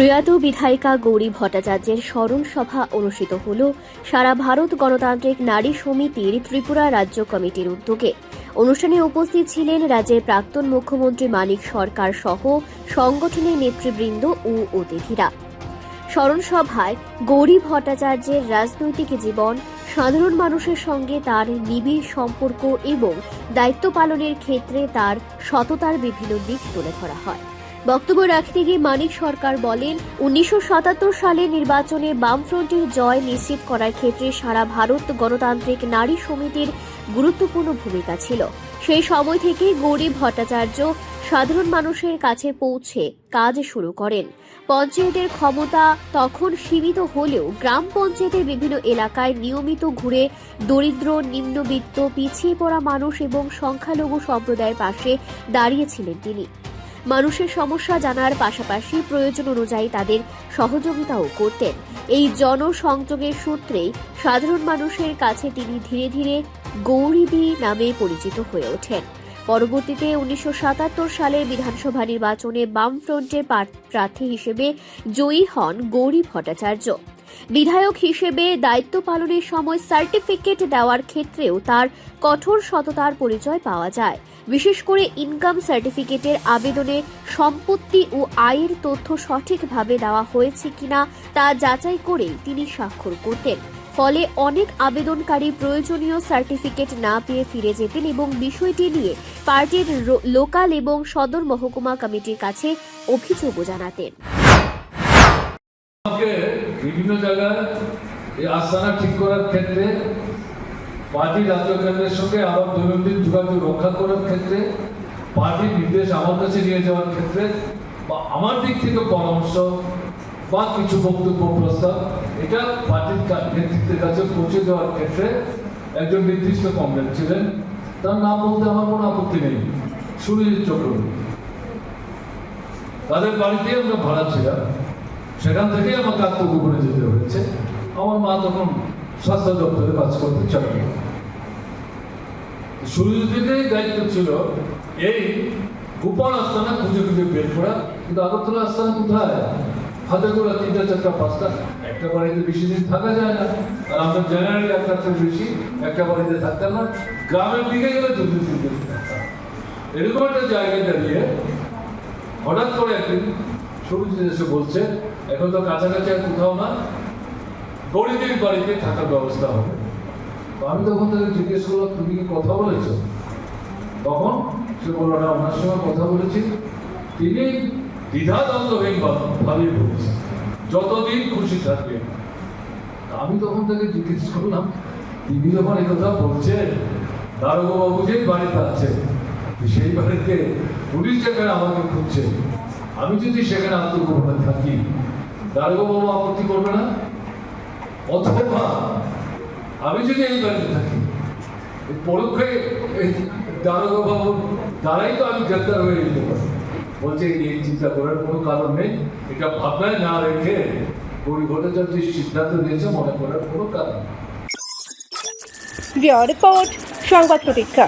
প্রয়াত বিধায়িকা গৌরী ভট্টাচার্যের স্মরণ সভা অনুষ্ঠিত হল সারা ভারত গণতান্ত্রিক নারী সমিতির ত্রিপুরা রাজ্য কমিটির উদ্যোগে। অনুষ্ঠানে উপস্থিত ছিলেন রাজ্যের প্রাক্তন মুখ্যমন্ত্রী মানিক সরকার সহ সংগঠনের নেতৃবৃন্দ ও অতিথিরা। স্মরণ সভায় গৌরী ভট্টাচার্যের রাজনৈতিক জীবন, সাধারণ মানুষের সঙ্গে তার নিবিড় সম্পর্ক এবং দায়িত্ব পালনের ক্ষেত্রে তার সততার বিভিন্ন দিক তুলে ধরা হয়। বক্তব্য রাখতে গিয়ে মানিক সরকার বলেন, 1977 সালের নির্বাচনে বামফ্রন্টের জয় নিশ্চিত করার ক্ষেত্রে সারা ভারত গণতান্ত্রিক নারী সমিতির গুরুত্বপূর্ণ ভূমিকা ছিল। সেই সময় থেকে গৌরী ভট্টাচার্য সাধারণ মানুষের কাছে পৌঁছে কাজ শুরু করেন। পঞ্চায়েতের ক্ষমতা তখন সীমিত হলেও গ্রাম পঞ্চায়েতের বিভিন্ন এলাকায় নিয়মিত ঘুরে দরিদ্র, নিম্নবিত্ত, পিছিয়ে পড়া মানুষ এবং সংখ্যালঘু সম্প্রদায়ের পাশে দাঁড়িয়েছিলেন তিনি। মানুষের সমস্যা জানার পাশাপাশি প্রয়োজন অনুযায়ী তাদের সহযোগিতাও করতেন। এই জনসংযোগের সূত্রেই সাধারণ মানুষের কাছে তিনি ধীরে ধীরে গৌরীদি নামে পরিচিত হয়ে ওঠেন। পরবর্তীতে 1977 সালের বিধানসভা নির্বাচনে বামফ্রন্টের প্রার্থী হিসেবে জয়ী হন গৌরী ভট্টাচার্য। বিধায়ক হিসেবে দায়িত্ব পালনের সময় সার্টিফিকেট দেওয়ার ক্ষেত্রেও তার কঠোর সততার পরিচয় পাওয়া যায়। বিশেষ করে ইনকাম সার্টিফিকেটের আবেদনে সম্পত্তি ও আয়ের তথ্য সঠিকভাবে দেওয়া হয়েছে কিনা তা যাচাই করেই তিনি স্বাক্ষর করতেন। ফলে অনেক আবেদনকারী প্রয়োজনীয় সার্টিফিকেট না পেয়ে ফিরে যেতেন এবং বিষয়টি নিয়ে পার্টির লোকাল এবং সদর মহকুমা কমিটির কাছে অভিযোগও জানাতেন। বিভিন্ন জায়গায় এই আস্তানা ঠিক করার ক্ষেত্রে পার্টির রাজ্য কেন্দ্রের সঙ্গে আমার দৈনন্দিন যোগাযোগ রক্ষা করার ক্ষেত্রে, পার্টির নির্দেশ আমার কাছে নিয়ে যাওয়ার ক্ষেত্রে বা আমার দিক থেকে পরামর্শ বা কিছু বক্তব্য প্রস্তাব এটা পার্টির নেতৃত্বের কাছে পৌঁছে দেওয়ার ক্ষেত্রে একজন নির্দিষ্ট কমরেড ছিলেন। তার নাম বলতে আমার কোনো আপত্তি নেই, সুনীল চক্রবর্তী। তাদের বাড়িতে আমরা ভাড়া ছিলাম, সেখান থেকে আমাকে আত্মগোপনে যেতে হয়েছে। আমার মা তখন স্বাস্থ্য দপ্তরে কাজ করতে চাকরি। সুনীল থেকেই দায়িত্ব ছিল এই গোপন আস্তানা খুঁজে খুঁজে বের করা। কিন্তু আগরতলা আস্তানা কোথায়? হাতে গোড়া 3টা 4টা 5টা, একটা বাড়িতে বেশি দিন থাকা যায় না। আর আমরা জেনারেলি একটা বেশি একটা বাড়িতে থাকতাম না, গ্রামের দিকে গেলে 2-3 দিন থাকতাম। এরকম একটা জায়গায় দাঁড়িয়ে হঠাৎ করে একদিন সুরজিৎ এসে বলছে, এখন তো কাছাকাছি আর কোথাও না, গরিবের বাড়িতে থাকার ব্যবস্থা হবে। আমি তখন তাকে জিজ্ঞেস করলাম, তুমি কি কথা বলেছ? তখন সে বলল, না, ওনার সঙ্গে কথা বলেছি, তিনি দ্বিধাদ্বন্দ্বহীন ভাবেই বলেছেন যতদিন খুশি থাকবে। আমি তখন তাকে জিজ্ঞেস করলাম, তিনি যখন এই কথা বলছেন, দারোগা বাবু যে বাড়িতে আছে সেই বাড়িতে পুলিশ যেখানে আমাকে খুঁজছে, আমি যদি সেখানে আত্মগোপনে থাকি, দারোগা বাবু আপত্তি করবে না? অথবা আমি যদি এই বাড়িতে থাকি, পরোক্ষে দারোগা বাবুর দ্বারাই তো আমি গ্রেপ্তার হয়ে যেতে পারি। বলছে এই চিন্তা করার কোনো কারণ নেই, এটা ভাবনায় না রেখে গৌরী ভট্টাচার্যের সিদ্ধান্ত নিয়েছে মনে করার কোনো কারণ নেই। রিপোর্ট সংবাদ প্রতীক্ষা।